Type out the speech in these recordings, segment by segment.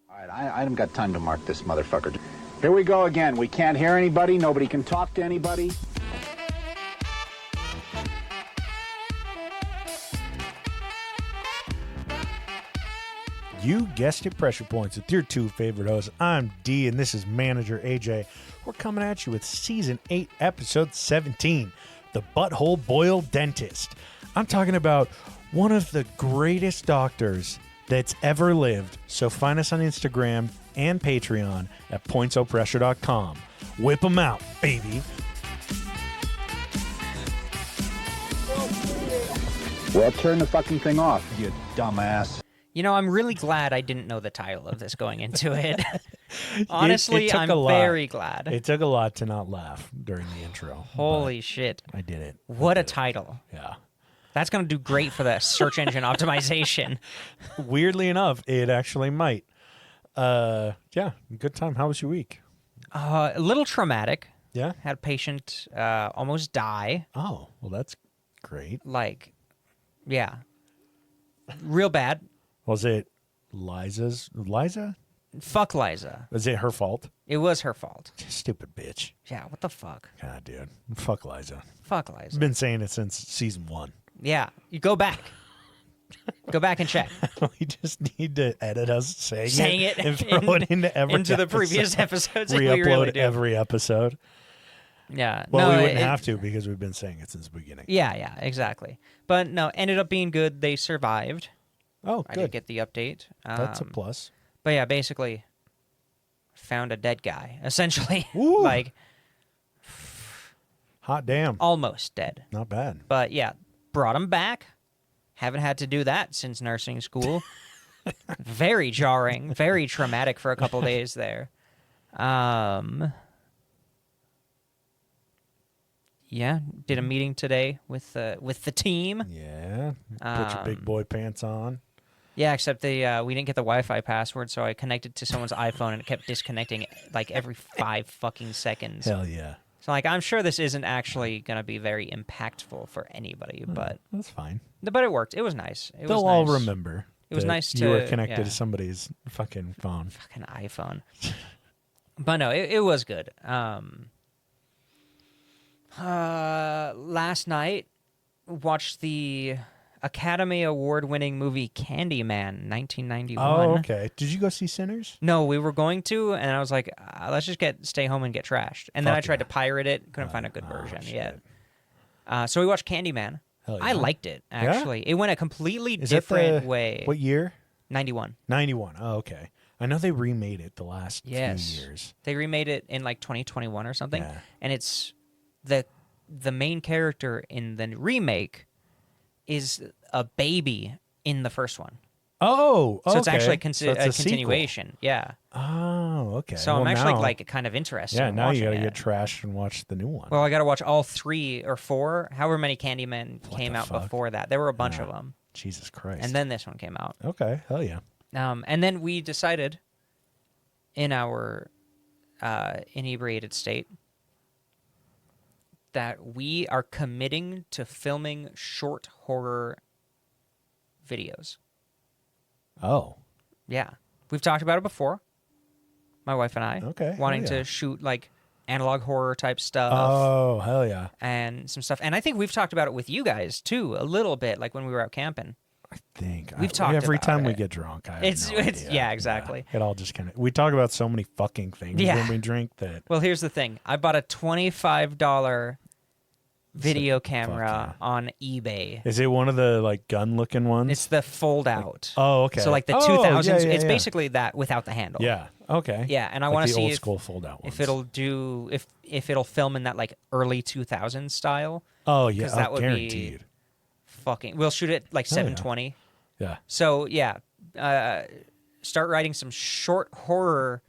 All right, I haven't got time to mark this motherfucker. Here we go again. We can't hear anybody. Nobody can talk to anybody. You guessed it, Pressure Points with your two favorite hosts. I'm D, and this is Manager AJ. We're coming at you with Season 8, Episode 17, The Butthole Boil Dentist. I'm talking about one of the greatest doctors that's ever lived. So find us on Instagram and Patreon at pointsopressure.com. Whip them out, baby. Well, turn the fucking thing off, you dumbass. You know, I'm really glad I didn't know the title of this going into it. Honestly, It took I'm a lot. very glad. It took a lot to not laugh during the intro. Holy shit. I did it. What a title. Yeah. That's going to do great for the search engine optimization. Weirdly enough, it actually might. Yeah, good time. How was your week? A little traumatic. Yeah? Had a patient almost die. Oh, well, that's great. Like, yeah. Real bad. Was it Liza? Fuck Liza. Was it her fault? It was her fault. Stupid bitch. Yeah, what the fuck? God, dude. Fuck Liza. Fuck Liza. I've been saying it since season 1. Yeah, you go back. Go back and check. We just need to edit us Saying it and throw it into every into the episode. previous episodes. We Re-upload really do. every episode. Yeah. Well, no, we wouldn't have to because we've been saying it since the beginning. Yeah, exactly. But no, ended up being good. They survived. Oh, I good. did get the update. That's a plus. But yeah, basically found a dead guy, essentially. Ooh. Like, Hot damn. almost dead. Not bad. But yeah, brought him back. Haven't had to do that since nursing school. Very jarring, very traumatic for a couple days there. Yeah, did a meeting today with the team. Yeah. Put your big boy pants on. Yeah, except we didn't get the Wi-Fi password, so I connected to someone's iPhone and it kept disconnecting like every 5 fucking seconds. Hell yeah. So like, I'm sure this isn't actually gonna be very impactful for anybody, but That's fine. it worked. It was nice. They'll all remember. It was that nice you were to- connected yeah. to somebody's fucking phone. Fucking iPhone. But no, it was good. Last night, watched the Academy Award-winning movie Candyman, 1991. Oh, okay. Did you go see Sinners? No, we were going to, and I was like, let's just stay home and get trashed. And then Fuck I tried yeah. to pirate it, couldn't find a good version shit. yet. So we watched Candyman. Hell I yeah. liked it, actually. It went a completely Is different that way. What year? 91. 91. Oh, okay. I know they remade it the last few years. They remade it in like 2021 or something. Yeah. And it's the main character in the remake is a baby in the first one. Oh, okay. So it's actually So it's a sequel. continuation. Yeah. Oh, okay. So Well, I'm actually now- like kind of interested Yeah, in now you watching gotta it. get trashed and watch the new one. Well, I got to watch all 3 or 4, however many Candyman came the out fuck? before that. There were a bunch of them. Jesus Christ. And then this one came out. Okay, hell yeah. And then we decided in our inebriated state that we are committing to filming short horror videos. Oh, Yeah. We've talked about it before, my wife and I. Okay, Wanting hell yeah. to shoot like analog horror type stuff. oh, hell yeah. And some stuff. And I think we've talked about it with you guys too, a little bit, like when we were out camping. I think We've talked every about time we it. get drunk. I have It's- no it's- idea. yeah, exactly. It all just kind of. We talk about so many fucking things Yeah. when we drink that. Well, here's the thing. I bought a $25 video camera yeah. on eBay. Is it one of the like gun-looking ones? It's the fold out. Oh, okay. So like the Oh, 2000s, yeah, yeah, it's yeah. basically that without the handle. Yeah. Okay. Yeah, and I Like want the to see old if, school fold-out ones. if it'll do if it'll film in that like early 2000s style. Oh yeah, 'cause that would be- guaranteed. Fucking, we'll shoot it like Oh, yeah. 720. Yeah. So yeah, start writing some short horror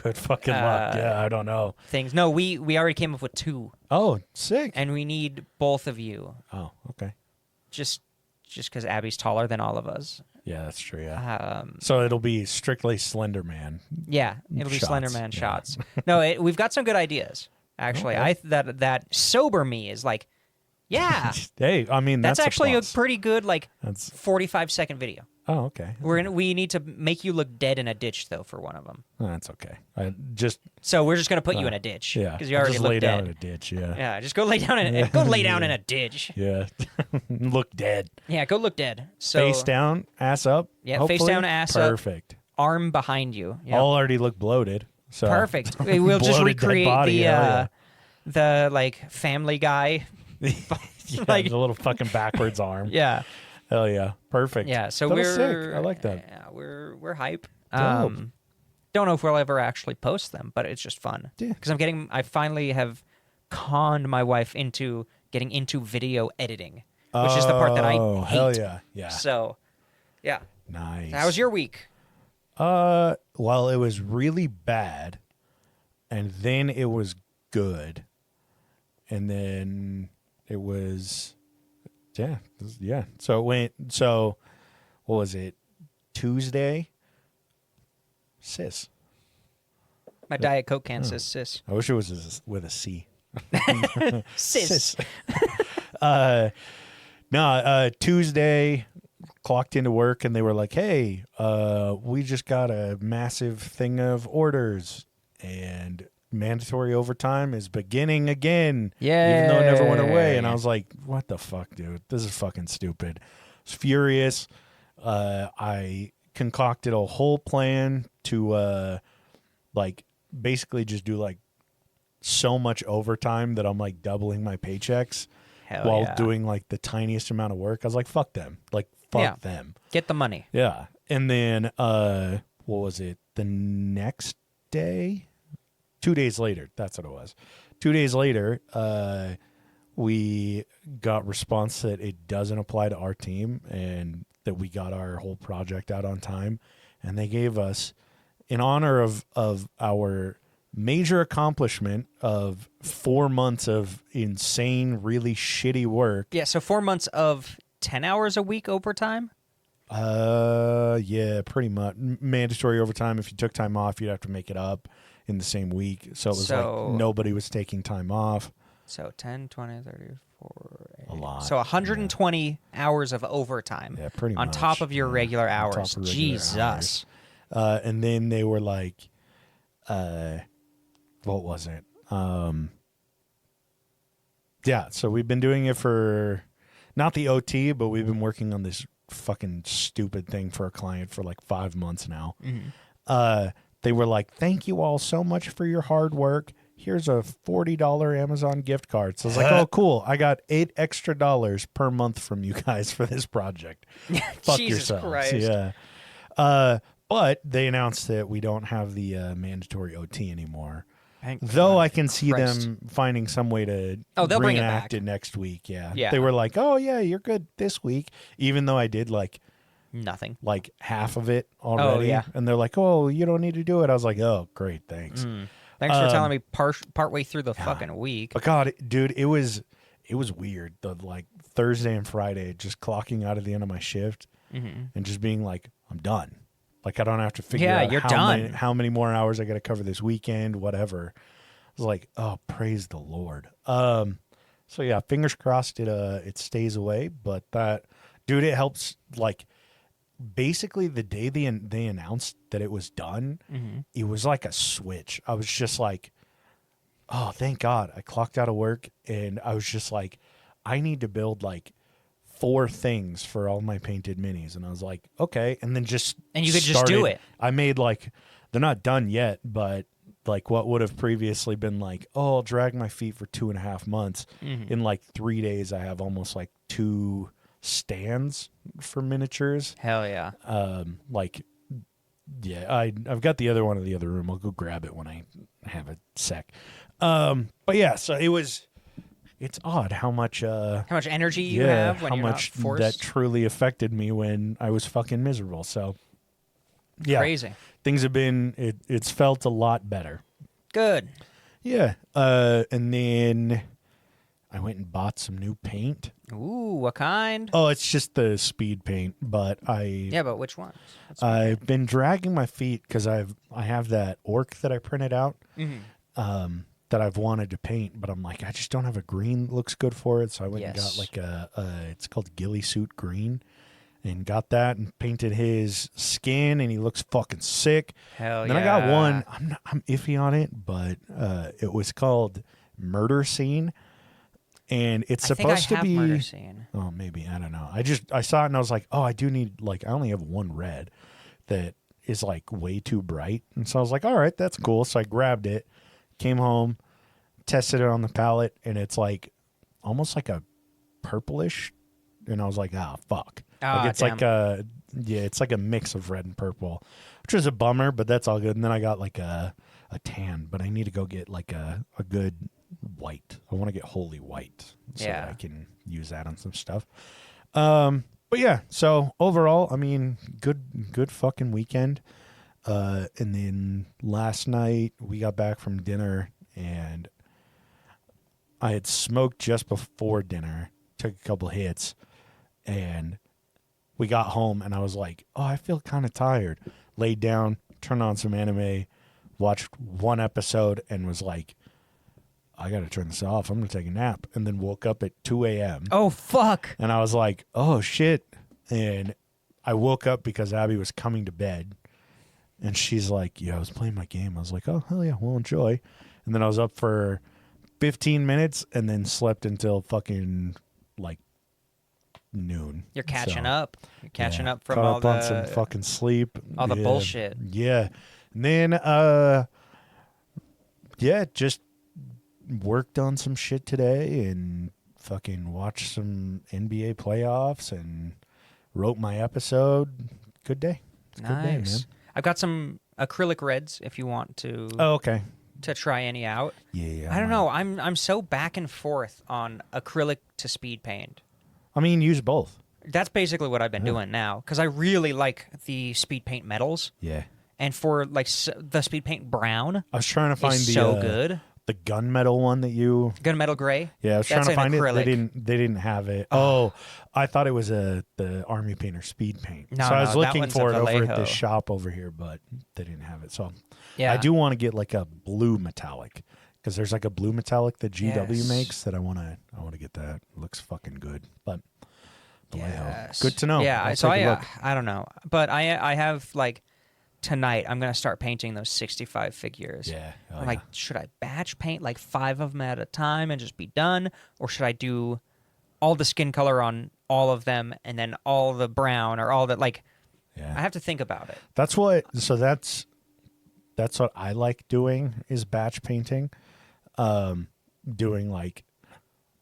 Good fucking luck. Yeah, I don't know. things. No, we already came up with 2, Oh, sick. and we need both of you. Oh, okay. Just because Abby's taller than all of us. Yeah, that's true. Yeah. Um, So it'll be strictly Slender Man. yeah, it'll be Shots, Slenderman yeah. shots. No, we've got some good ideas. Actually, Okay. that sober me is like, yeah, Hey, I mean that's a actually a plus. pretty good like That's 45-second video. Oh, okay. We need to make you look dead in a ditch though for one of them. Oh, that's okay. So we're just gonna put you in a ditch. Yeah. Because you already just look lay dead. down in a ditch. Yeah. Yeah, just go lay down in in a ditch. Yeah. Look dead. Yeah, go look dead. So Face down, ass up. Yeah, hopefully. face down, ass up. Perfect. Arm behind you. Yeah. I'll already look bloated. So Perfect. We'll just bloated dead recreate body, the like Family Guy. yeah, like- the little fucking backwards arm. Yeah. Hell yeah. Perfect. Yeah. So That was we're sick. I like that. Yeah, we're hype. Dope. Don't know if we'll ever actually post them, but it's just fun. Yeah. Because I finally have conned my wife into getting into video editing, which is the part that I hate. Hell yeah. Yeah. So, yeah. Nice. How was your week? Well, it was really bad, and then it was good, and then it was, yeah. So it went. So, what was it? Tuesday. Sis. My Diet Coke can says sis. I wish it was with a C. Sis. Tuesday, clocked into work, and they were like, hey, we just got a massive thing of orders, and mandatory overtime is beginning again. Yeah. Even though it never went away. And I was like, what the fuck, dude? This is fucking stupid. I was furious. I concocted a whole plan to, like, basically just do, like, so much overtime that I'm, like, doubling my paychecks. Hell while yeah. doing like the tiniest amount of work. I was like, fuck them. Like, fuck them. Get the money. Yeah. And then what was it? The next day? 2 days later. That's what it was. 2 days later, we got response that it doesn't apply to our team and that we got our whole project out on time. And they gave us, in honor of our major accomplishment of 4 months of insane, really shitty work. Yeah, so 4 months of 10 hours a week overtime? Yeah, pretty much. Mandatory overtime. If you took time off, you'd have to make it up in the same week. So it was like nobody was taking time off. So 10, 20, 30, 40. A lot. So 120 hours of overtime. Yeah, pretty on much. top of your regular On top hours. of regular Jesus. hours. And then they were like, what was it? Yeah, so we've been doing it for not the OT, but we've been working on this fucking stupid thing for a client for like 5 months now. Mm-hmm. They were like, thank you all so much for your hard work. Here's a $40 Amazon gift card. So I was like, oh, cool. I got $8 extra per month from you guys for this project. Fuck Jesus yourselves. Christ. Yeah. But they announced that we don't have the mandatory OT anymore. Thank Though God. I can see Christ. them finding some way to they'll bring it reenact back. it next week. Yeah. Yeah. They were like, oh, yeah, you're good this week. Even though I did like Nothing. half of it already. yeah. And they're like, oh, you don't need to do it. I was like, oh, great. Thanks. Thanks for telling me partway through the fucking week. But God, dude, it was weird. The like Thursday and Friday, just clocking out at the end of my shift and just being like, I'm done. Like I don't have to figure out you're done. how many more hours I got to cover this weekend, whatever. I was like, oh, praise the Lord. So yeah, fingers crossed it stays away. But that, dude, it helps. Like basically the day they announced that it was done, it was like a switch. I was just like, oh, thank God. I clocked out of work and I was just like, I need to build like 4 things for all my painted minis. And I was like, okay. And then And you could just do it. I made like, they're not done yet, but like what would have previously been like, oh, I'll drag my feet for 2.5 months. In like 3 days, I have almost like 2 stands for miniatures. Hell yeah. Like, yeah, I've got the other one in the other room. I'll go grab it when I have a sec. But yeah, so it's odd how much energy you have when how you're much not forced. that truly affected me when I was fucking miserable. So yeah, Crazy. things have been it's felt a lot better. Good. Yeah. And then I went and bought some new paint. Ooh, what kind? Oh, it's just the speed paint, but Yeah, but which ones? I've been dragging my feet because I have that orc that I printed out that I've wanted to paint, but I'm like, I just don't have a green that looks good for it. So I went and got like it's called ghillie suit green. and got that and painted his skin, and he looks fucking sick. Hell And then yeah. I got one. I'm iffy on it, but it was called Murder Scene, and it's supposed to be. Murder Scene. Oh, maybe, I don't know. I saw it and I was like, oh, I do need, like, I only have one red that is like way too bright, and so I was like, all right, that's cool. So I grabbed it, came home, tested it on the palette, and it's like almost like a purplish, and I was like, oh fuck. Like it's damn. like it's like a mix of red and purple, which is a bummer, but that's all good. And then I got like a tan, but I need to go get like a good white. I want to get wholly white so that I can use that on some stuff. But yeah, so overall, I mean, good fucking weekend. And then last night we got back from dinner, and I had smoked just before dinner, took a couple hits, and we got home, and I was like, oh, I feel kind of tired. Laid down, turned on some anime, watched one episode, and was like, I got to turn this off. I'm going to take a nap. And then woke up at 2 a.m. Oh, fuck. And I was like, oh, shit. And I woke up because Abby was coming to bed. And she's like, yeah, I was playing my game. I was like, oh, hell yeah, we'll enjoy. And then I was up for 15 minutes and then slept until fucking like noon. You're catching So, up. You're catching up from caught all up on the some fucking sleep. all the bullshit. Yeah. And then, just worked on some shit today and fucking watched some NBA playoffs and wrote my episode. Good day. It's a good day, man. Nice. I've got some acrylic reds if you want to Oh, okay. to try any out. Yeah. I don't know. I'm so back and forth on acrylic to speed paint. I mean, use both. That's basically what I've been doing now because I really like the speed paint metals. Yeah. And for like the speed paint brown, I was trying to find is the so good. the gunmetal one that you. Gunmetal gray. Yeah, I was That's trying to an find acrylic. it. They didn't have it. Oh, I thought it was the Army Painter speed paint. No, so I was no, that looking one's for a it over at Vallejo. this shop over here, but they didn't have it. So Yeah. I do want to get like a blue metallic because there's like a blue metallic that GW Yes. makes that I want to get that. It looks fucking good. But Vallejo. Yes. Good to know. Yeah. I'll So take a look. I don't know, but I have like tonight I'm gonna start painting those 65 figures. Yeah. Oh, I'm like, should I batch paint like 5 of them at a time and just be done, or should I do all the skin color on all of them and then all the brown or all that? Like, yeah. I have to think about it. That's what I like doing is batch painting. Doing like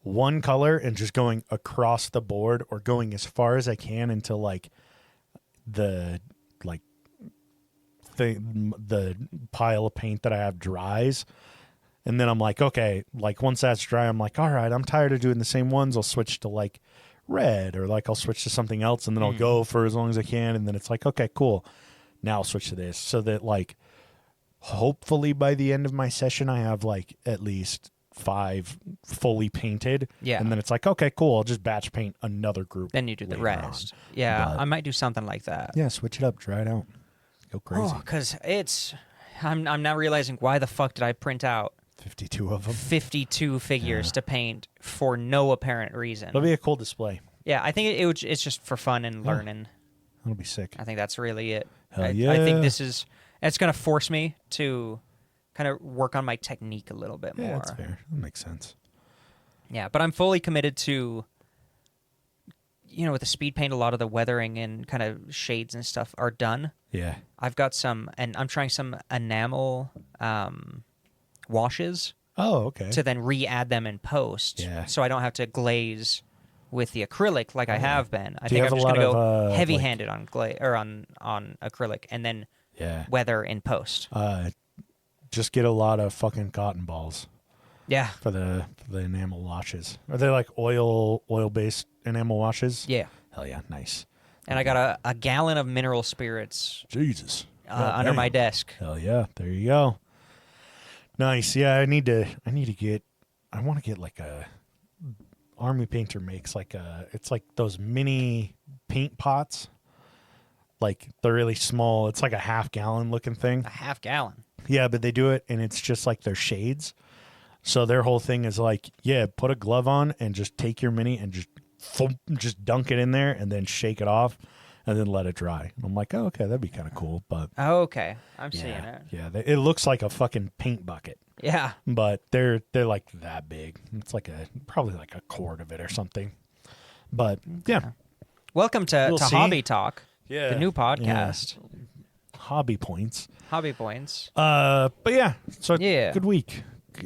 one color and just going across the board or going as far as I can until like the pile of paint that I have dries. And then I'm like, okay, like once that's dry, I'm like, all right, I'm tired of doing the same ones. I'll switch to like red, or like I'll switch to something else, and then I'll go for as long as I can. And then it's like, okay, cool. Now I'll switch to this, so that like hopefully by the end of my session, I have like at least 5 fully painted. Yeah. And then it's like, okay, cool. I'll just batch paint another group. Then you do the later rest. on. Yeah, But- I might do something like that. Yeah, switch it up, try it out, go crazy. Because I'm now realizing why the fuck did I print out 52 of them. 52 figures to paint for no apparent reason? It'll be a cool display. Yeah, I think it's just for fun and learning. It'll be sick. I think that's really it. Hell I yeah. think it's going to force me to kind of work on my technique a little bit more. Yeah, that's fair. That makes sense. Yeah, but I'm fully committed to, with the speed paint, a lot of the weathering and kind of shades and stuff are done. Yeah. I've got some, and I'm trying some enamel washes Oh, okay. to then re-add them in post. Yeah. So I don't have to glaze with the acrylic like I have been. I Do you think I'm have just a going to lot go of, heavy-handed on on acrylic and then Yeah. weather in post. Just get a lot of fucking cotton balls Yeah. for the enamel washes. Are they like oil-based enamel washes? Yeah. Hell yeah, nice. And I got a gallon of mineral spirits Jesus. under my desk. Hell yeah, there you go. Nice. Yeah, I want to get like a Army Painter makes like it's like those mini paint pots. Like they're really small. It's like a half-gallon looking thing. A half gallon. Yeah, but they do it and it's just like their shades. So their whole thing is like, yeah, put a glove on and just take your mini and just just dunk it in there and then shake it off and then let it dry. And I'm like, oh, okay, that'd be kind of cool. But Oh, okay. I'm seeing it. yeah, it looks like a fucking paint bucket, Yeah. but they're like that big. It's like probably like a quart of it or something. But yeah, Welcome to We'll see. Hobby Talk, yeah, the new podcast. Hobby points. Hobby Points. But yeah, so Yeah. good week.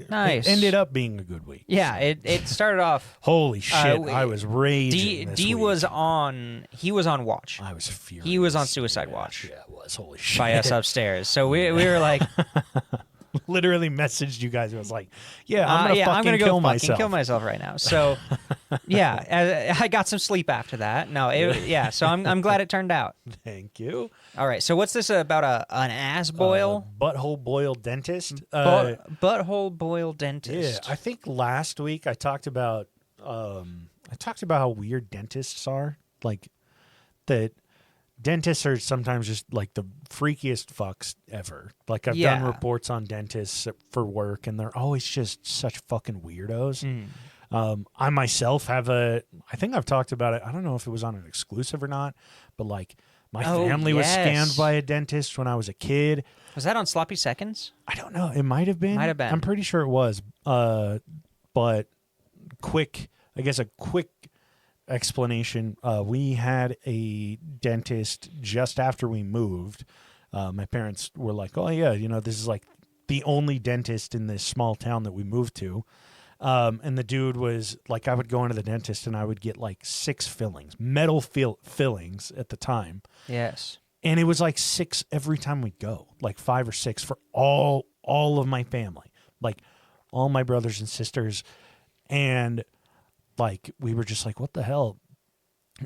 Nice. It ended up being a good week. Yeah, it started off. Holy shit, we- I was raging this D week. was on. He was on watch I was furious. He was on suicide watch. Yeah, it was. Holy shit. by us upstairs. So we were like, Literally messaged you guys. It was like, yeah, I'm gonna go kill fucking myself. kill myself right now. So yeah, I got some sleep after that. No, so I'm glad it turned out. Thank you. All right. So what's this about? An ass boil? Butthole boil dentist. Butthole boil dentist. Yeah, I think last week I talked about how weird dentists are. Like that dentists are sometimes just like the freakiest fucks ever. Like I've done reports on dentists for work and they're always just such fucking weirdos. I myself have I think I've talked about it. I don't know if it was on an exclusive or not, but like my family was scammed by a dentist when I was a kid. Was that on Sloppy Seconds? I don't know. It might have been. Might have been. I'm pretty sure it was. But quick explanation. We had a dentist just after we moved. My parents were like, oh yeah, this is like the only dentist in this small town that we moved to. And the dude was like, I would go into the dentist and I would get like 6 fillings, metal fillings at the time. Yes. And it was like 6 every time we'd go, like 5 or 6 for all of my family, like all my brothers and sisters. And like, we were just like, what the hell?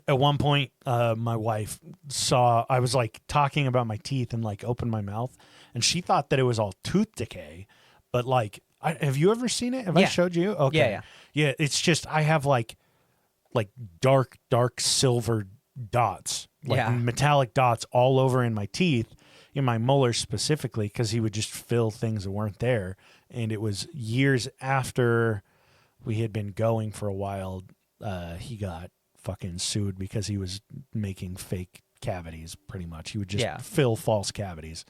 At one point, my wife saw, I was like talking about my teeth and like opened my mouth and she thought that it was all tooth decay, but like, have you ever seen it? Have I showed you? Okay. Yeah. It's just, I have like dark silver dots, like metallic dots all over in my teeth, in my molars specifically, because he would just fill things that weren't there. And it was years after we had been going for a while, he got fucking sued because he was making fake cavities pretty much. He would just fill false cavities.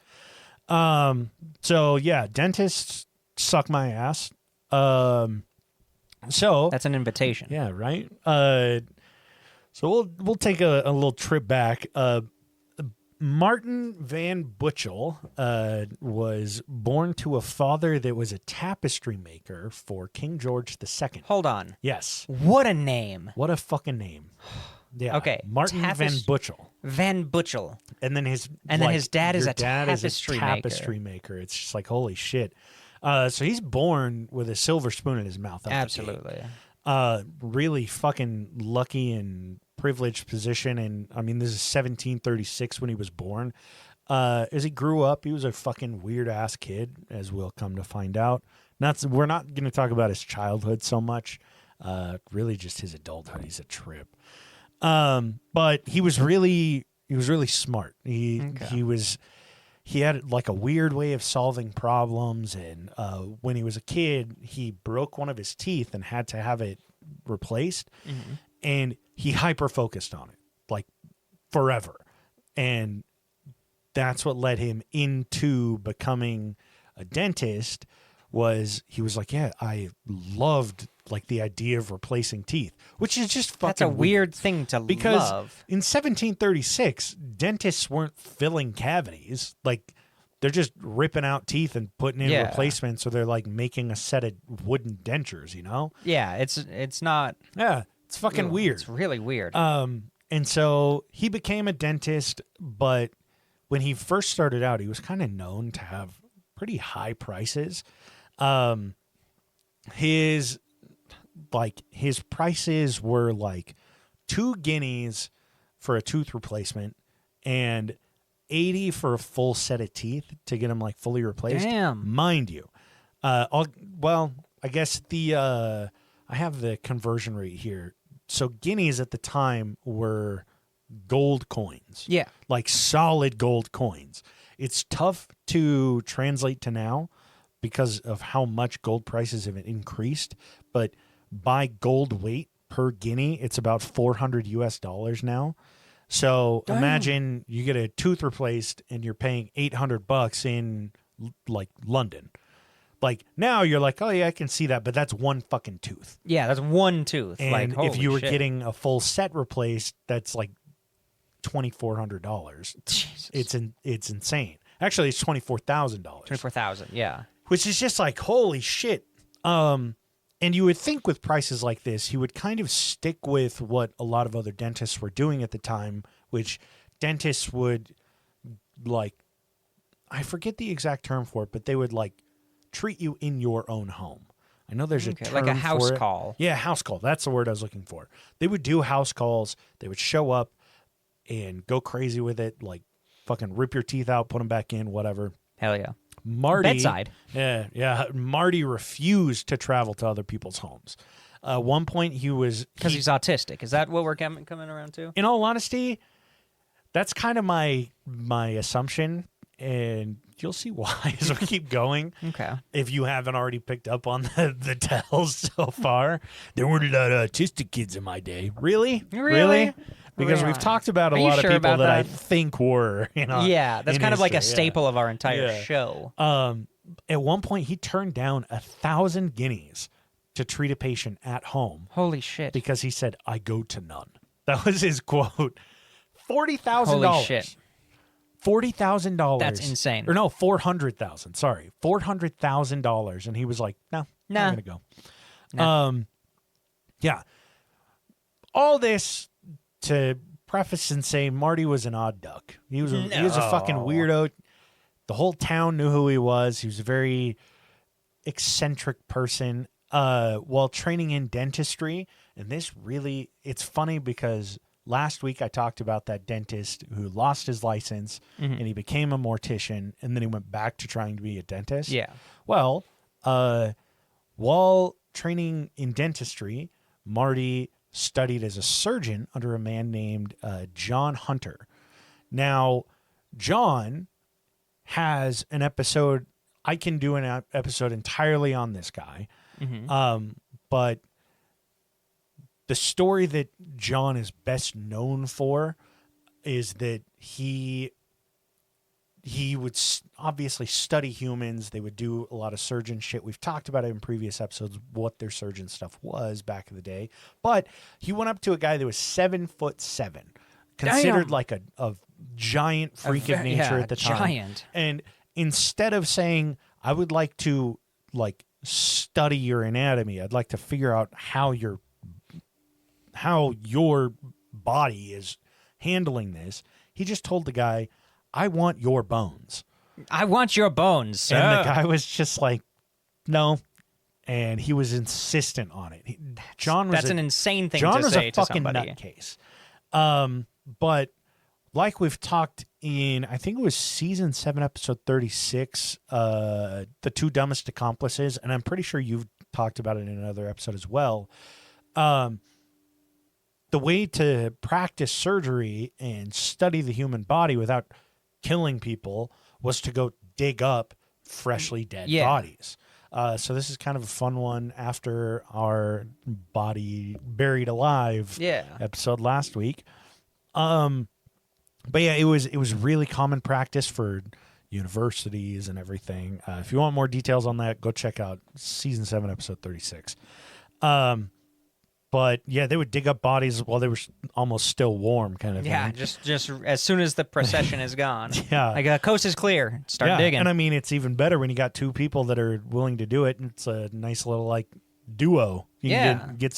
So yeah, dentists suck my ass. So that's an invitation. Yeah, right. So we'll take a little trip back. Martin Van Butchell was born to a father that was a tapestry maker for King George II. Hold on. Yes. What a name. What a fucking name. Yeah. Okay. Martin Van Butchell. Van Butchell. And then his dad is a tapestry maker. It's just like, holy shit. So he's born with a silver spoon in his mouth. Absolutely. Really fucking lucky and privileged position. And I mean, this is 1736 when he was born. As he grew up, he was a fucking weird ass kid, as we'll come to find out. We're not going to talk about his childhood so much. Really just his adulthood. He's a trip. But he was really smart. He had like a weird way of solving problems. And when he was a kid, he broke one of his teeth and had to have it replaced. Mm-hmm. And he hyper-focused on it, like forever. And that's what led him into becoming a dentist. He was like, yeah, I loved like the idea of replacing teeth, which is just fucking That's a weird thing to because love. In 1736, dentists weren't filling cavities. Like they're just ripping out teeth and putting in replacements. So they're like making a set of wooden dentures, Yeah, it's not. Yeah, it's fucking weird. It's really weird. And so he became a dentist, but when he first started out, he was kind of known to have pretty high prices. His prices were like 2 guineas for a tooth replacement and 80 for a full set of teeth to get them like fully replaced. Damn. Mind you. I guess I have the conversion rate here. So guineas at the time were gold coins. Yeah. Like solid gold coins. It's tough to translate to now because of how much gold prices have increased, but by gold weight, per guinea, it's about $400 now. So Damn. imagine you get a tooth replaced and you're paying $800 in like London. Like now you're like, oh yeah, I can see that, but that's one fucking tooth. Yeah, that's one tooth. And like, if you were shit. getting a full set replaced, that's like $2,400. Jesus. It's insane. Actually, it's $24,000. 24,000. Yeah. Which is just like, holy shit. And you would think with prices like this, he would kind of stick with what a lot of other dentists were doing at the time, which dentists would, like, I forget the exact term for it, but they would, like, treat you in your own home. I know there's a term like a house for it. call. Yeah, house call. That's the word I was looking for. They would do house calls. They would show up and go crazy with it, like fucking rip your teeth out, put them back in, whatever. Hell yeah. Marty, Bedside. Yeah. Marty refused to travel to other people's homes. One point because he's autistic. Is that what we're coming around to? In all honesty, that's kind of my assumption, and you'll see why as we keep going. Okay. If you haven't already picked up on the tells so far, there weren't a lot of autistic kids in my day. Really? Because we've talked about a lot of people that I think were, Yeah, that's kind of like a staple of our entire show. At one point, he turned down 1,000 guineas to treat a patient at home. Holy shit. Because he said, I go to none. That was his quote. $40,000. Holy shit. $40,000. That's insane. Or no, $400,000. Sorry. $400,000. And he was like, no, nah. I'm going to go. Nah. Yeah. All this to preface and say Marty was an odd duck. He was a fucking weirdo. The whole town knew who he was. He was a very eccentric person while training in dentistry. And this really, it's funny because last week I talked about that dentist who lost his license and he became a mortician and then he went back to trying to be a dentist. Yeah. Well, while training in dentistry, Marty studied as a surgeon under a man named John Hunter. Now, John has an episode. I can do an episode entirely on this guy. But the story that John is best known for is that he would obviously study humans. They would do a lot of surgeon shit. We've talked about it in previous episodes, what their surgeon stuff was back in the day. But he went up to a guy that was 7'7", considered like a giant freak of nature at the time. Giant. And instead of saying, I would like to like study your anatomy, I'd like to figure out how your body is handling this, he just told the guy, I want your bones. I want your bones, sir. And the guy was just like, no. And he was insistent on it. That's an insane thing to say John was a to fucking somebody. nutcase. But like we've talked in, I think it was season 7, episode 36, The Two Dumbest Accomplices, and I'm pretty sure you've talked about it in another episode as well. The way to practice surgery and study the human body without killing people was to go dig up freshly dead bodies. So this is kind of a fun one after our body buried alive episode last week. But yeah, it was really common practice for universities and everything. If you want more details on that, go check out season 7, episode 36. But yeah, they would dig up bodies while they were almost still warm, kind of thing. Yeah, just as soon as the procession is gone. Yeah. Like the coast is clear. Start digging. And I mean, it's even better when you got two people that are willing to do it. It's a nice little like duo. You can get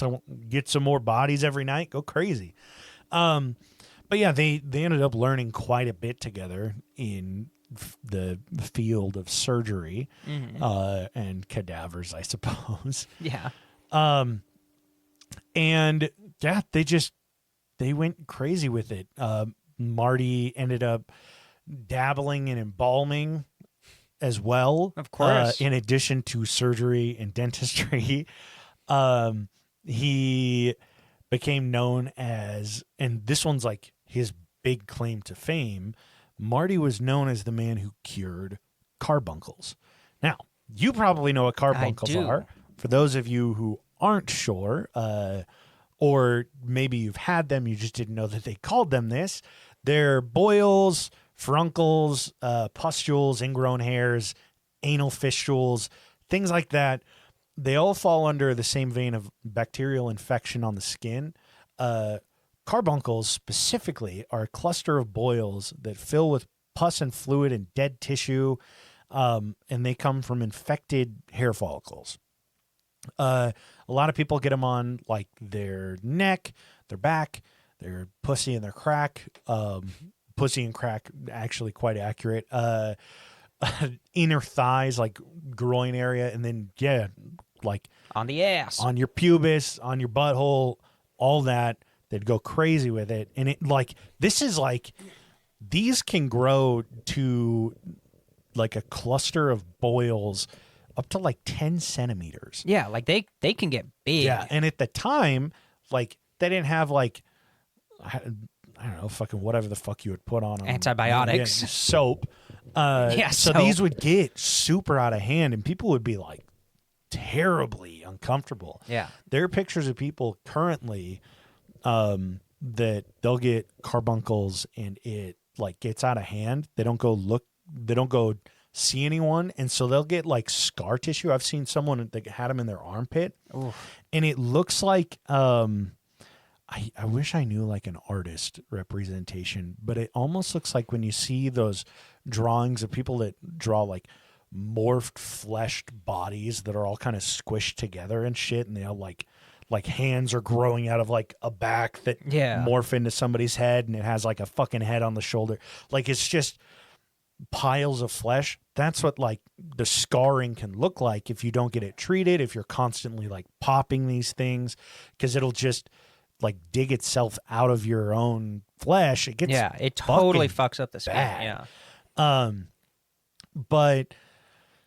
some more bodies every night. Go crazy. But yeah, they ended up learning quite a bit together in the field of surgery and cadavers, I suppose. Yeah. And yeah, they went crazy with it. Marty ended up dabbling in embalming as well. Of course. In addition to surgery and dentistry. He became known as, and this one's like his big claim to fame, Marty was known as the man who cured carbuncles. Now, you probably know what carbuncles are. For those of you who aren't sure, or maybe you've had them, you just didn't know that they called them this. They're boils, furuncles, pustules, ingrown hairs, anal fistules, things like that. They all fall under the same vein of bacterial infection on the skin. Carbuncles specifically are a cluster of boils that fill with pus and fluid and dead tissue, and they come from infected hair follicles. A lot of people get them on like their neck, their back, their pussy and their crack. Pussy and crack, actually quite accurate. Inner thighs, like groin area, and then like On the ass. on your pubis, on your butthole, all that. They'd go crazy with it, and it like this is like these can grow to like a cluster of boils up to like 10 centimeters. Yeah, like they can get big. Yeah, and at the time, like they didn't have like I don't know, fucking whatever the fuck you would put on them. Antibiotics. Yeah, soap. So soap. these would get super out of hand, and people would be like terribly uncomfortable. Yeah. There are pictures of people currently that they'll get carbuncles and it like gets out of hand. They don't go see anyone, and so they'll get like scar tissue. I've seen someone that had them in their armpit. Oof. And it looks like I wish I knew like an artist representation, but it almost looks like when you see those drawings of people that draw like morphed fleshed bodies that are all kind of squished together and shit, and they all like hands are growing out of like a back that morph into somebody's head, and it has like a fucking head on the shoulder. Like it's just piles of flesh. That's what like the scarring can look like if you don't get it treated, if you're constantly like popping these things, because it'll just like dig itself out of your own flesh. It gets it totally fucks up the skin. bad. Yeah. But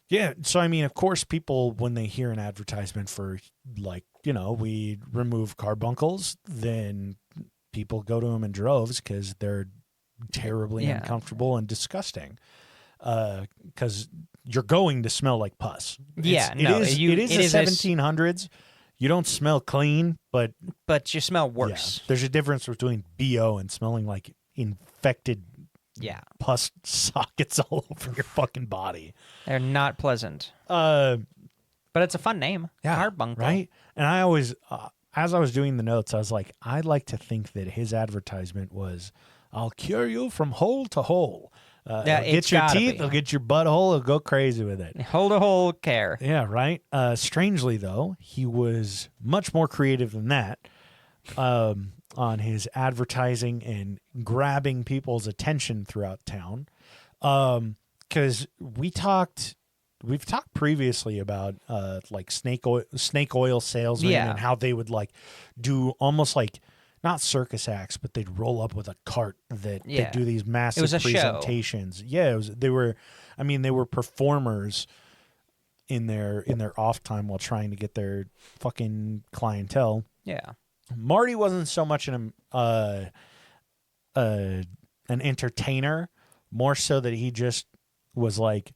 yeah, so I mean, of course, people when they hear an advertisement for like, you know, we remove carbuncles, then people go to them in droves because they're terribly uncomfortable and disgusting. Because you're going to smell like pus. It is the 1700s. You don't smell clean, but you smell worse. Yeah, there's a difference between BO and smelling like infected pus sockets all over your fucking body. They're not pleasant. But it's a fun name. Yeah, Carbuncle. right? And I always, as I was doing the notes, I was like, I'd like to think that his advertisement was, I'll cure you from hole to hole. Get your teeth, it'll get your butthole, it'll go crazy with it. Hole to hole care. Yeah, right? Strangely, though, he was much more creative than that on his advertising and grabbing people's attention throughout town. Because we've talked previously about like snake oil salesmen and how they would like do almost like not circus acts, but they'd roll up with a cart that they do these massive presentations. Show. Yeah, they were performers in their off time while trying to get their fucking clientele. Yeah. Marty wasn't so much an entertainer, more so that he just was like,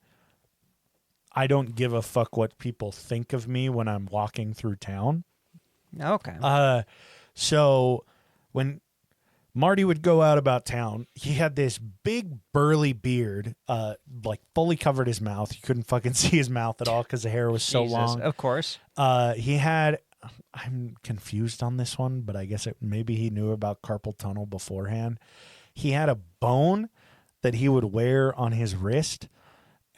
I don't give a fuck what people think of me when I'm walking through town. Okay. So when Marty would go out about town, he had this big burly beard, like fully covered his mouth. You couldn't fucking see his mouth at all because the hair was so long. Of course. He had, I'm confused on this one, but I guess maybe he knew about carpal tunnel beforehand. He had a bone that he would wear on his wrist.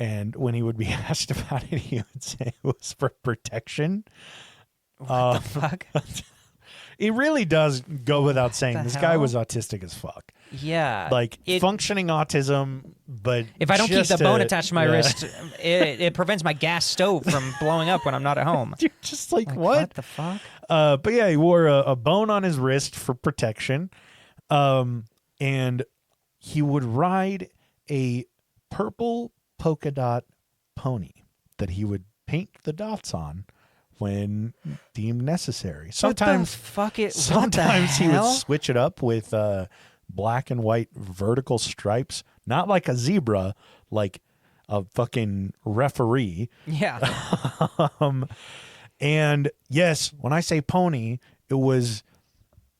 And when he would be asked about it, he would say it was for protection. What the fuck? It really does go without saying. This guy was autistic as fuck. Yeah. Like functioning autism, but if I don't keep the bone attached to my wrist, it prevents my gas stove from blowing up when I'm not at home. You're just like what? What the fuck? But yeah, he wore a bone on his wrist for protection. And he would ride a purple polka dot pony that he would paint the dots on when deemed necessary. Sometimes he would switch it up with black and white vertical stripes, not like a zebra, like a fucking referee. Yeah. And yes, when I say pony, it was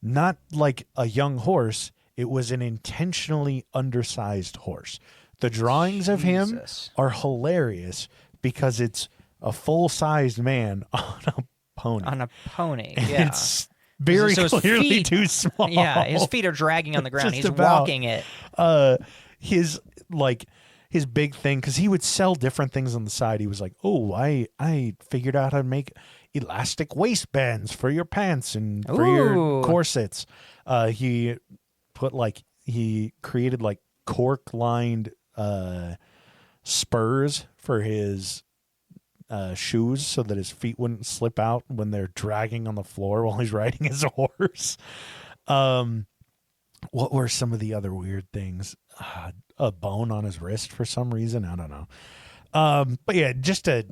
not like a young horse. It was an intentionally undersized horse. The drawings of him Jesus. are hilarious because it's a full-sized man on a pony. On a pony. And Yeah. it's very So his clearly feet- too small. Yeah, his feet are dragging on the ground. Just He's about. walking it. His big thing, because he would sell different things on the side. He was like, "Oh, I figured out how to make elastic waistbands for your pants and for your Ooh. corsets." He created like cork lined spurs for his shoes so that his feet wouldn't slip out when they're dragging on the floor while he's riding his horse. What were some of the other weird things? A bone on his wrist for some reason. I don't know. But yeah, just a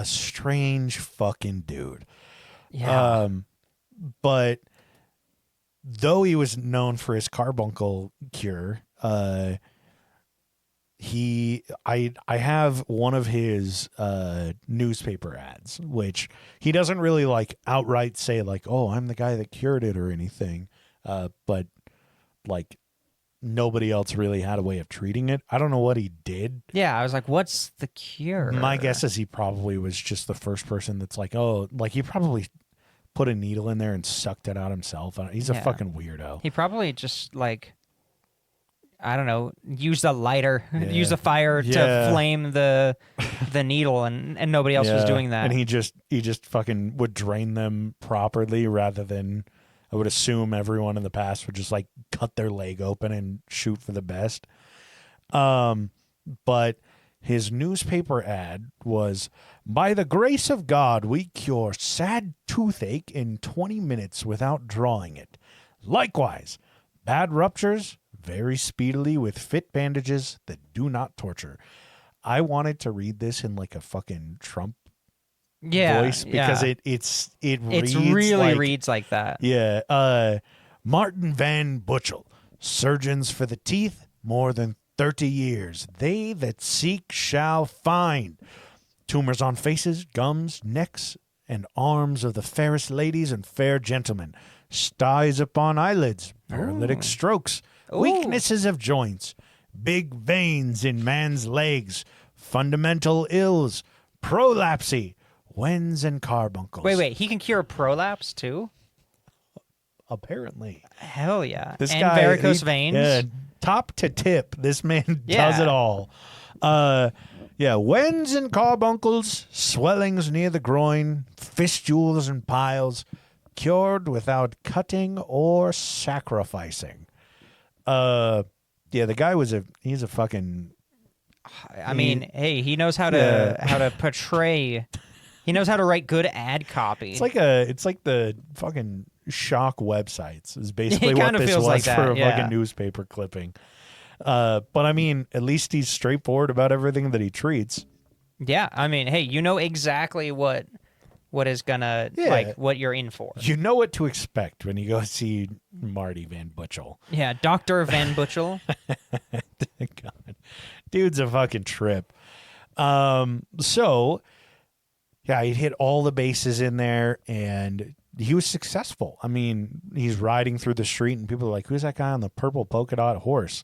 strange fucking dude. Yeah. But though he was known for his carbuncle cure, I have one of his newspaper ads, which he doesn't really like outright say like, "Oh, I'm the guy that cured it" or anything. But like nobody else really had a way of treating it. I don't know what he did. Yeah, I was like, what's the cure? My guess is he probably was just the first person that's like, oh, like he probably put a needle in there and sucked it out himself. He's a Yeah. fucking weirdo. He probably just like, I don't know, used a lighter, Yeah. used a fire Yeah. to flame the needle, and nobody else was Yeah. doing that. And he just fucking would drain them properly rather than, I would assume everyone in the past would just like cut their leg open and shoot for the best. But his newspaper ad was, "By the grace of God, we cure sad toothache in 20 minutes without drawing it. Likewise, bad ruptures very speedily with fit bandages that do not torture." I wanted to read this in like a fucking Trump voice because yeah. it reads really like, reads like that. yeah. Martin Van Butchell, surgeons for the teeth, more than 30 years. They that seek shall find. Tumors on faces, gums, necks, and arms of the fairest ladies and fair gentlemen. Styes upon eyelids, paralytic strokes, weaknesses of joints, big veins in man's legs, fundamental ills, prolapsy, wens and carbuncles. Wait, he can cure prolapse too? Apparently. Hell yeah. This and guy, varicose veins? Yeah, top to tip, this man does Yeah. it all. Yeah, wens and carbuncles, swellings near the groin, fistulas and piles, cured without cutting or sacrificing. Yeah, the guy he's a fucking. I mean, hey, he knows how to portray. He knows how to write good ad copy. It's like the fucking shock websites is basically It what kinda this feels was like that, for a yeah. fucking newspaper clipping. But I mean, at least he's straightforward about everything that he treats. Yeah, I mean, hey, you know exactly what is gonna like what you're in for. You know what to expect when you go see Marty Van Butchell. Yeah, Dr. Van Butchell. God, dude's a fucking trip. So yeah, he hit all the bases in there, and he was successful. I mean, he's riding through the street, and people are like, "Who's that guy on the purple polka dot horse?"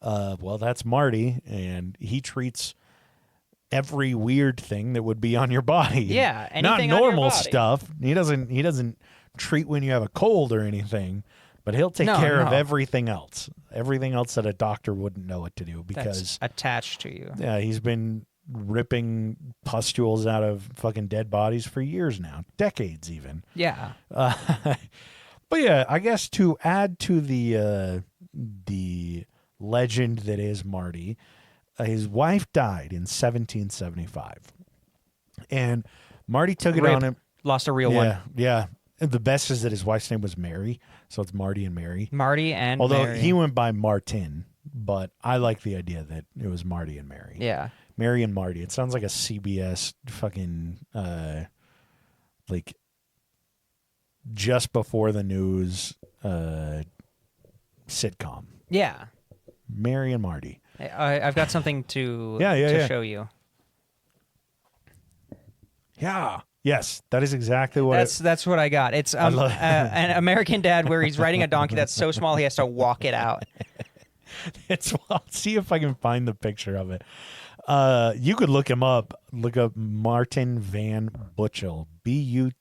Well, that's Marty, and he treats every weird thing that would be on your body. Yeah, not anything on your normal body. stuff. He doesn't treat when you have a cold or anything, but he'll take care of No. everything else. Everything else that a doctor wouldn't know what to do That's because attached to you. yeah, he's been ripping pustules out of fucking dead bodies for years now, decades even. Yeah. But yeah, I guess to add to the legend that is Marty, his wife died in 1775, and Marty took it Rip. on him. Lost a real Yeah, one. yeah. And the best is that his wife's name was Mary, so it's Marty and Mary. Marty and Although Mary. he went by Martin, but I like the idea that it was Marty and Mary. Yeah. Mary and Marty. It sounds like a CBS fucking like just before the news sitcom. Yeah. Mary and Marty. I've got something to Yeah. show you. Yeah. Yes, that is exactly what That's what I got. It's an American Dad where he's riding a donkey that's so small he has to walk it out. I'll see if I can find the picture of it. You could look him up. Look up Martin Van Butchell, Butchell.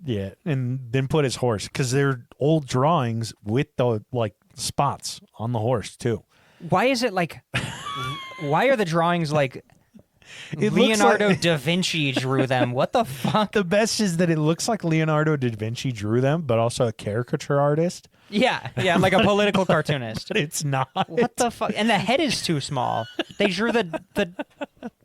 Yeah, and then put his horse because they're old drawings with the like spots on the horse too. Why is it like? Why are the drawings like? It Leonardo da Vinci drew them. What the fuck? The best is that it looks like Leonardo da Vinci drew them, but also a caricature artist. Yeah, like a political cartoonist. But it's not. What the fuck? And the head is too small. They drew the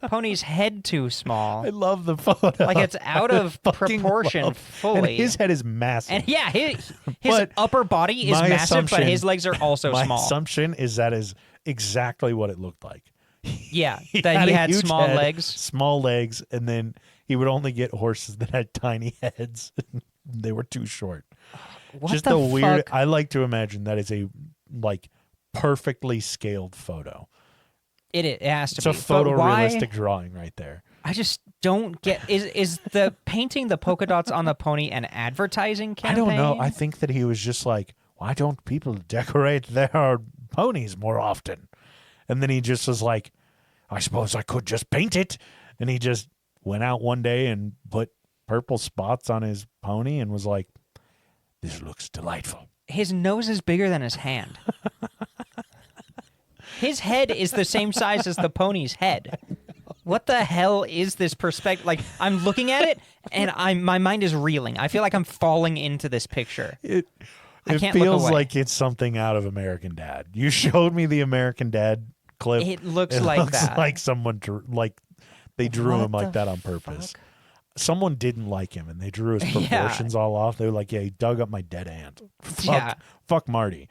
pony's head too small. I love the photo. Like it's out of proportion fully. And his head is massive. And yeah, his upper body is massive, but his legs are also small. My assumption is that is exactly what it looked like. Yeah, that he had small head, legs. Small legs, and then he would only get horses that had tiny heads. They were too short. What Just the a weird. fuck? I like to imagine that is a like perfectly scaled photo. It has to It's be. a photorealistic drawing right there. I just don't get. Is the painting the polka dots on the pony an advertising campaign? I don't know. I think that he was just like, why don't people decorate their ponies more often? And then he just was like, I suppose I could just paint it. And he just went out one day and put purple spots on his pony and was like, this looks delightful. His nose is bigger than his hand. His head is the same size as the pony's head. What the hell is this perspective? Like, I'm looking at it, and my mind is reeling. I feel like I'm falling into this picture. It can't feels look away. like it's something out of American Dad. You showed me the American Dad clip. It looks like that. Like someone they drew What him like the that on purpose. fuck? Someone didn't like him, and they drew his proportions all off. They were like, "Yeah, he dug up my dead aunt." Fuck Marty.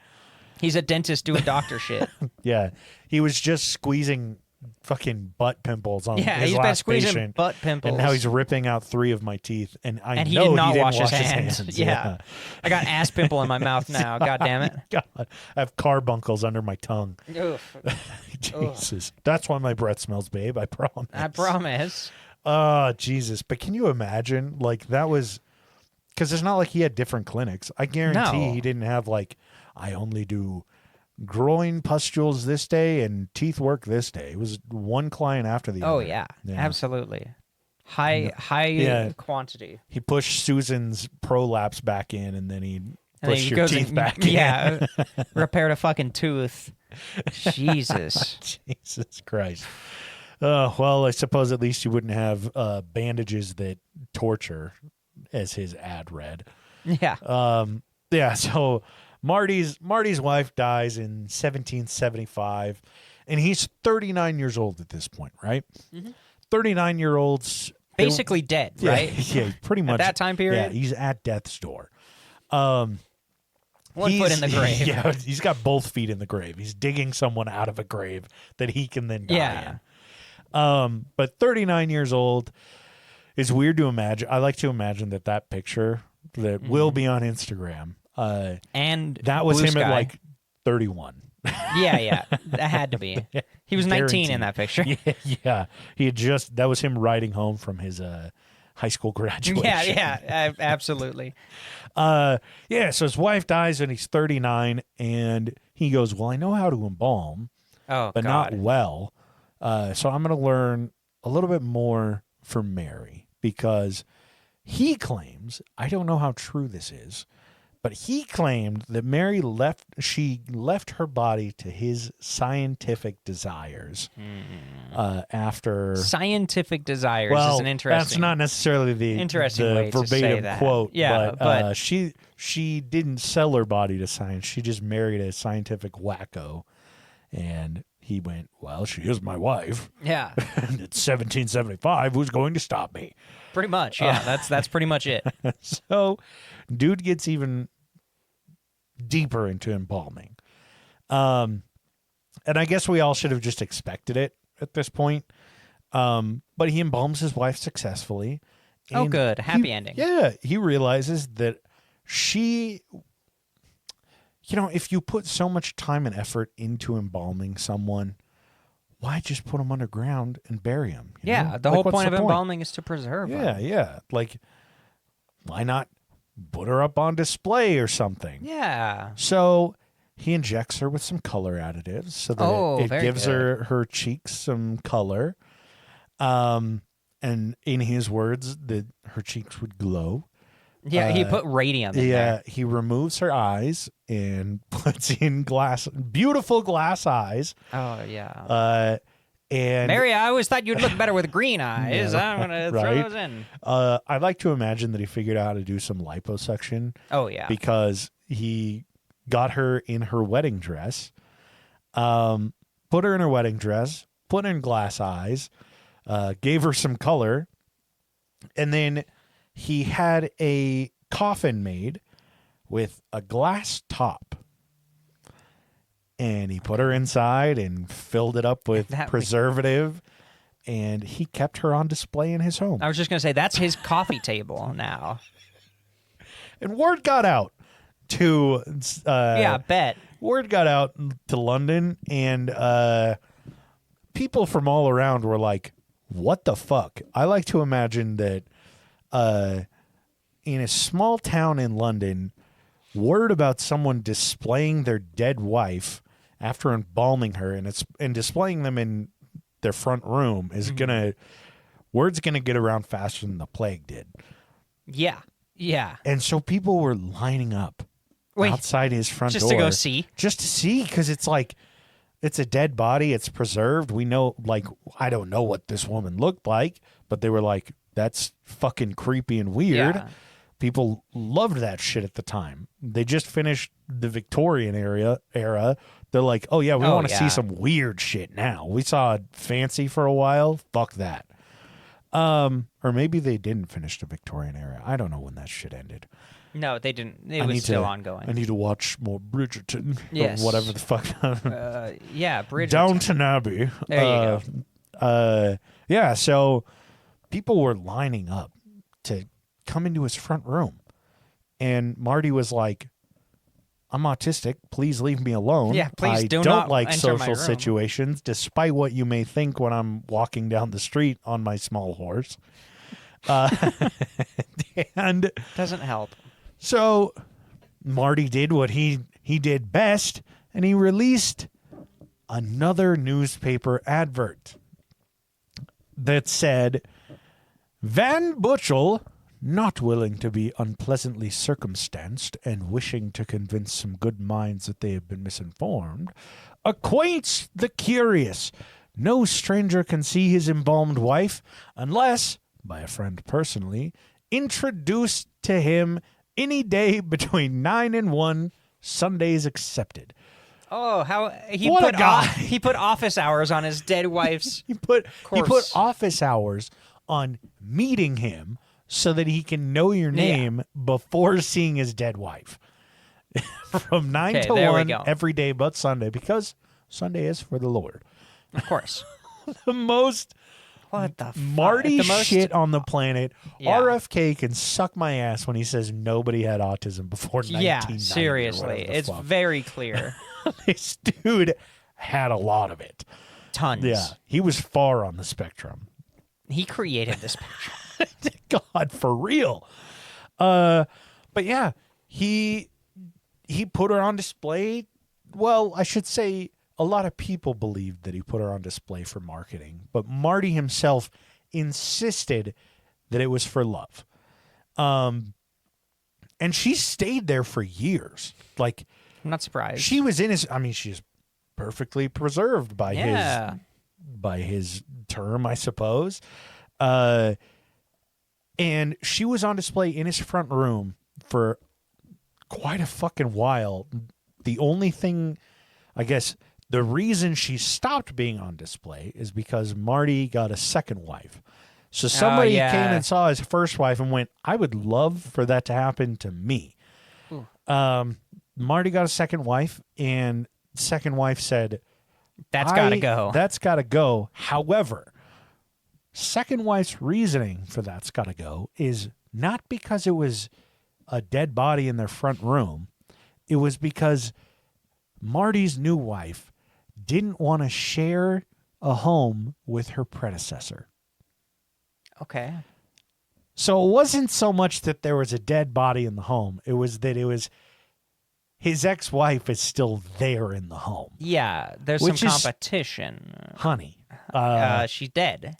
He's a dentist doing doctor shit. Yeah, he was just squeezing fucking butt pimples on his He's been last squeezing patient, butt pimples. and now he's ripping out 3 of my teeth. And he know did not he didn't wash his hands. Yeah. I got ass pimple in my mouth now. God damn it. God, I have carbuncles under my tongue. Oof. Jesus, that's why my breath smells, babe. I promise. I promise. Oh, Jesus. But can you imagine? Like, that was... Because it's not like he had different clinics. I guarantee he didn't have, like, I only do groin pustules this day and teeth work this day. It was one client after the other. Oh, yeah. Absolutely. High quantity. He pushed Susan's prolapse back in, and then he pushed your goes teeth and- back in. Yeah. Repaired a fucking tooth. Jesus. Jesus Christ. Well, I suppose at least you wouldn't have bandages that torture, as his ad read. Yeah. Yeah, so Marty's wife dies in 1775, and he's 39 years old at this point, right? 39-year-olds... Basically dead, right? Yeah, pretty much. At that time period? Yeah, he's at death's door. One foot in the grave. Yeah, he's got both feet in the grave. He's digging someone out of a grave that he can then die in. But 39 years old is weird to imagine. I like to imagine that picture that will be on Instagram. And that was Blue him Sky. at like 31. Yeah. That had to be. He was 19 in that picture. Yeah. He had that was him riding home from his high school graduation. Yeah, absolutely. So his wife dies when he's 39, and he goes, well, I know how to embalm, but not well. So I'm going to learn a little bit more from Mary, because he claims, I don't know how true this is, but he claimed that Mary left her body to his scientific desires after... Scientific desires is an interesting... That's not necessarily the way verbatim to say that. quote. Yeah, but she didn't sell her body to science. She just married a scientific wacko, and he went, well, she is my wife. Yeah. And it's 1775. Who's going to stop me? Pretty much, yeah. That's pretty much it. So, dude gets even deeper into embalming. And I guess we all should have just expected it at this point. But he embalms his wife successfully. Oh, good. Happy ending. Yeah. He realizes that she... if you put so much time and effort into embalming someone, why just put him underground and bury him? You Yeah, know? the Like, whole what's point the of embalming is to preserve Yeah, them. yeah. Like, why not put her up on display or something? Yeah. So he injects her with some color additives so that it very gives good. her cheeks some color. And in his words, that her cheeks would glow. Yeah, he put radium in Yeah, there. he removes her eyes and puts in beautiful glass eyes. Oh, yeah. And Mary, I always thought you'd look better with green eyes. Yeah, I'm going to throw right? those in. I like to imagine that he figured out how to do some liposuction. Oh, yeah. Because he got her in her wedding dress, put her in her wedding dress, put in glass eyes, gave her some color, and then he had a coffin made with a glass top. And he put her inside and filled it up with preservative, and he kept her on display in his home. I was just going to say, that's his coffee table now. And word got out to Yeah, bet. word got out to London, and people from all around were like, what the fuck? I like to imagine that in a small town in London, word about someone displaying their dead wife after embalming her and displaying them in their front room is word's gonna get around faster than the plague did. Yeah. Yeah. And so people were lining up outside his front door. Just to go see? Just to see, because it's like, it's a dead body. It's preserved. We know, like, I don't know what this woman looked like, but they were like, that's fucking creepy and weird. Yeah. People loved that shit at the time. They just finished the Victorian era. They're like, oh, yeah, we want to see some weird shit now. We saw fancy for a while. Fuck that. Or maybe they didn't finish the Victorian era. I don't know when that shit ended. No, they didn't. It was still ongoing. I need to watch more Bridgerton. Yes. Or whatever the fuck. Yeah, Bridgerton. Downton Abbey. There you go. Yeah, so people were lining up to come into his front room. And Marty was like, I'm autistic. Please leave me alone. Yeah, please I do don't not like enter my social room." situations, despite what you may think when I'm walking down the street on my small horse. And Doesn't help. so Marty did what he did best, and he released another newspaper advert that said, Van Butchell, not willing to be unpleasantly circumstanced and wishing to convince some good minds that they have been misinformed, acquaints the curious. No stranger can see his embalmed wife unless, by a friend personally, introduced to him any day between 9 and 1, Sundays excepted. Oh, how he What a put guy. he put office hours on his dead wife's. He put course. office hours on meeting him so that he can know your name before seeing his dead wife. From 9 to there we 1 go. every day but Sunday, because Sunday is for the Lord. Of course. The most What the fuck? Marty The most- shit on the planet. Yeah. RFK can suck my ass when he says nobody had autism before 1990. Yeah, or whatever seriously. the It's fuck. very clear. This dude had a lot of it. Tons. Yeah, he was far on the spectrum. He created this picture. God, for real. But yeah, he put her on display. Well, I should say a lot of people believed that he put her on display for marketing, but Marty himself insisted that it was for love. And she stayed there for years. Like, I'm not surprised. she was in his, I mean, she's perfectly preserved by his term, I suppose. And she was on display in his front room for quite a fucking while. The only thing, I guess, the reason she stopped being on display is because Marty got a second wife. So somebody came and saw his first wife and went, I would love for that to happen to me. Marty got a second wife, and second wife said, That's got to go. That's got to go. However, second wife's reasoning for that's got to go is not because it was a dead body in their front room. It was because Marty's new wife didn't want to share a home with her predecessor. Okay. So it wasn't so much that there was a dead body in the home. It was that his ex-wife is still there in the home. Yeah, there's Which some is- competition. Honey. She's dead.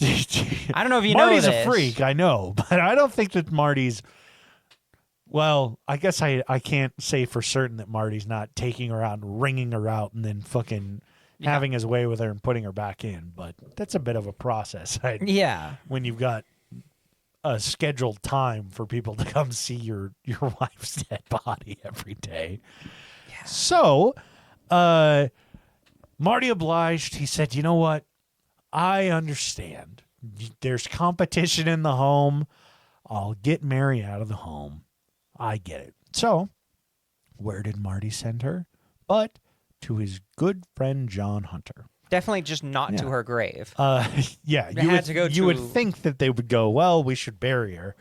I don't know if you Marty's know a this. freak, I know, but I don't think that Marty's. Well, I guess I can't say for certain that Marty's not taking her out and wringing her out and then fucking having his way with her and putting her back in. But that's a bit of a process. Yeah. When you've got a scheduled time for people to come see your wife's dead body every day. Yeah. So, Marty obliged. He said, "You know what? I understand. There's competition in the home. I'll get Mary out of the home. I get it." So, where did Marty send her? But to his good friend John Hunter. Definitely just not to her grave. Yeah, you would think that they would go, well, we should bury her.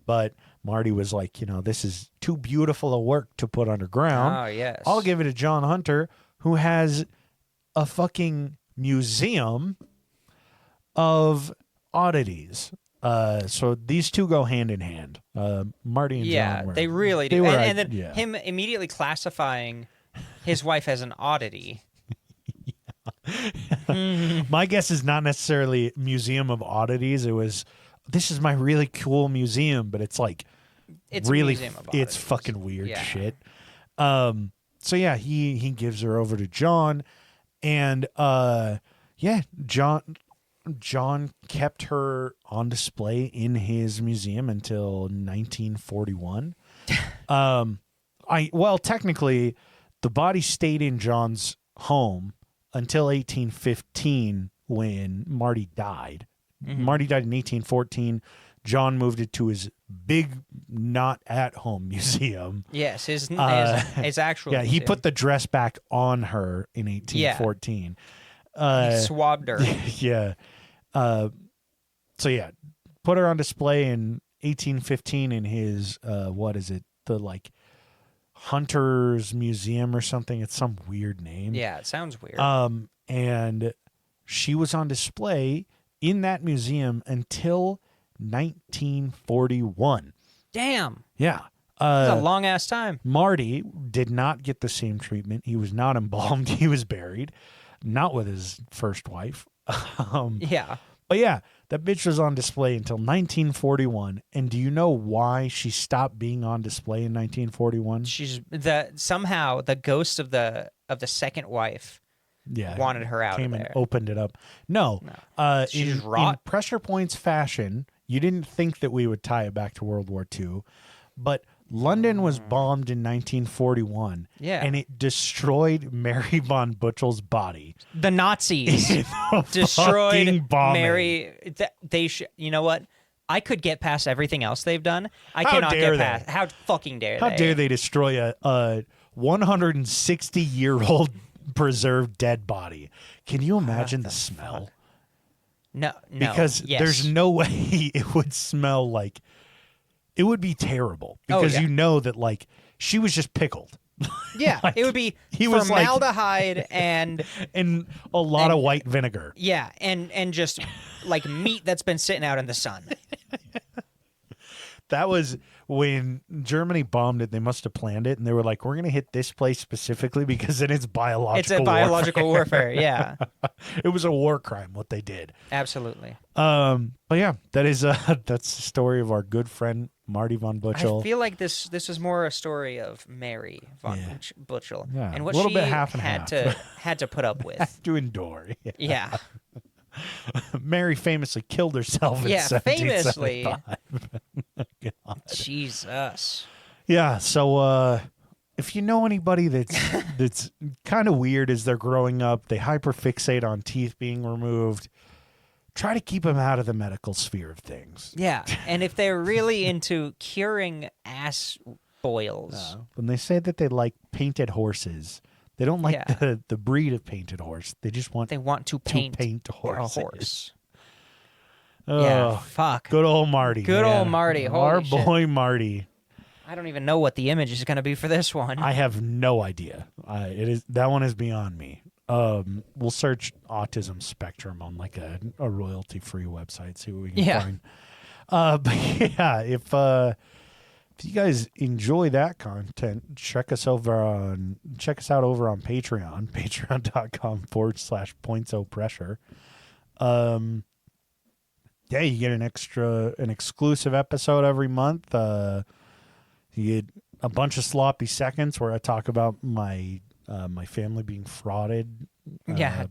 But Marty was like, this is too beautiful a work to put underground. Oh, yes. I'll give it to John Hunter, who has a fucking museum of oddities. So these two go hand in hand. Marty and John were. They really do. They were, and then him immediately classifying his wife as an oddity. My guess is not necessarily Museum of Oddities. It was, this is my really cool museum, but it's like It's really, a museum of oddities. it's fucking weird shit. So yeah, he gives her over to John, and John kept her on display in his museum until 1941. Technically, the body stayed in John's home until 1815 when Marty died. Mm-hmm. Marty died in 1814. John moved it to his big, not at home museum. Yes, his actual. Yeah, museum. he put the dress back on her in 1814. He swabbed her. Yeah. Put her on display in 1815 in his the Hunter's Museum or something. It's some weird name. Yeah, it sounds weird. And she was on display in that museum until 1941. Damn. Yeah. That's a long ass time. Marty did not get the same treatment. He was not embalmed. He was buried, not with his first wife. Yeah. But yeah, that bitch was on display until 1941. And do you know why she stopped being on display in 1941? Somehow the ghost of the second wife wanted her out came of there. And opened it up. No. She just in rot. Pressure Points fashion, you didn't think that we would tie it back to World War II, but London was bombed in 1941. Yeah. And it destroyed Mary von Butchell's body. The Nazis destroyed Mary. You know what? I could get past everything else they've done. I cannot get past. How fucking dare they? How dare they destroy a 160-year-old preserved dead body? Can you imagine the smell? No. Because there's no way it would smell like. It would be terrible because you know that she was just pickled. Yeah, it would be formaldehyde and a lot of white vinegar. Yeah, and just meat that's been sitting out in the sun. That was when Germany bombed it. They must have planned it, and they were like, "We're going to hit this place specifically because then it's biological. It's a biological warfare. Yeah, it was a war crime what they did. Absolutely. But yeah, that's the story of our good friend Marty von Butchell. I feel like this is more a story of Mary von Butchell and what she had to put up with, had to endure. Yeah. Mary famously killed herself in 1775. God. Jesus. Yeah, so if you know anybody that's kind of weird as they're growing up, they hyperfixate on teeth being removed, try to keep them out of the medical sphere of things. Yeah, and if they're really into curing ass boils. When they say that they like painted horses, they don't like the breed of painted horse. They just want to paint horses. A horse. Oh, yeah, fuck. Good old Marty. Good old Marty. Our boy Marty. I don't even know what the image is going to be for this one. I have no idea. That one is beyond me. We'll search autism spectrum on like a royalty-free website, see what we can find. But yeah, if you guys enjoy that content, check us out over on Patreon, patreon.com/pointsopressure. Yeah, you get an exclusive episode every month. You get a bunch of sloppy seconds where I talk about my family being frauded.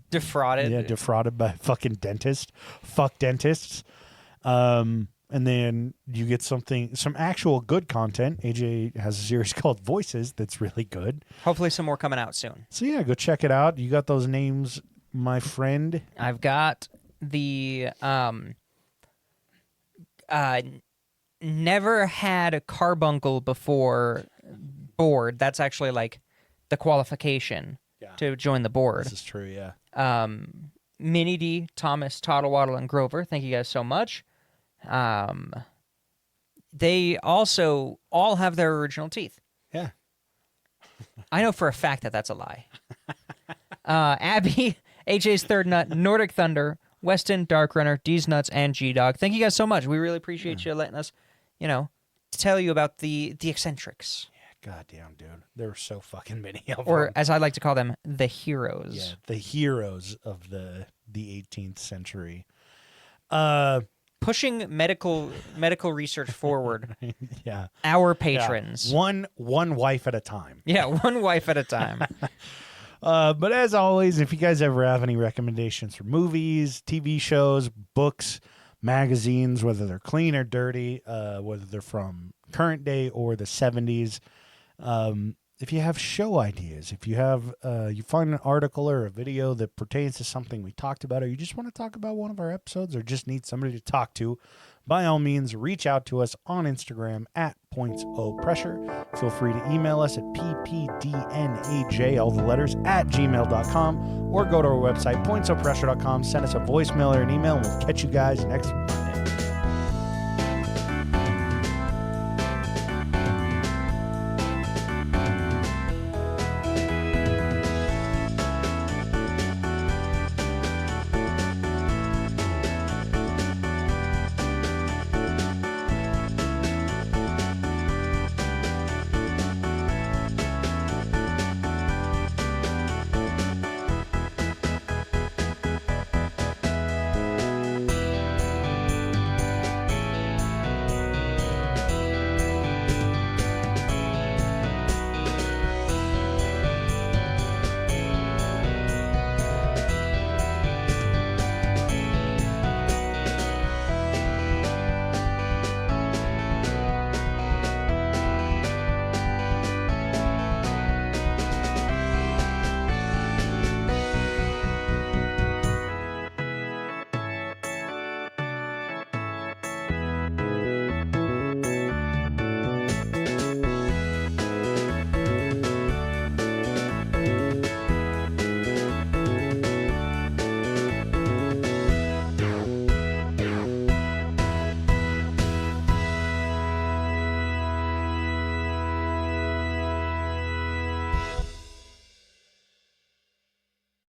Defrauded. Yeah, defrauded by a fucking dentist. Fuck dentists. And then you get some actual good content. AJ has a series called Voices that's really good. Hopefully some more coming out soon. So yeah, go check it out. You got those names, my friend? I've got the never had a carbuncle before board. That's actually like the qualification to join the board. This is true, yeah. Minnie D, Thomas, Toddlewaddle, and Grover, thank you guys so much. They also all have their original teeth. Yeah. I know for a fact that that's a lie. Abby, AJ's Third Nut, Nordic Thunder, Weston, Dark Runner, D's Nuts, and G-Dog. Thank you guys so much. We really appreciate you letting us, tell you about the eccentrics. Goddamn, dude. There were so fucking many of them. Or, as I like to call them, the heroes. Yeah, the heroes of the 18th century. Pushing medical research forward. Yeah. Our patrons. Yeah. One wife at a time. Yeah, one wife at a time. But as always, if you guys ever have any recommendations for movies, TV shows, books, magazines, whether they're clean or dirty, whether they're from current day or the 70s, if you have show ideas, if you have you find an article or a video that pertains to something we talked about, or you just want to talk about one of our episodes or just need somebody to talk to, by all means, reach out to us on Instagram at pointsopressure. Feel free to email us at ppdnaj, all the letters, at gmail.com, or go to our website, pointsopressure.com, send us a voicemail or an email, and we'll catch you guys next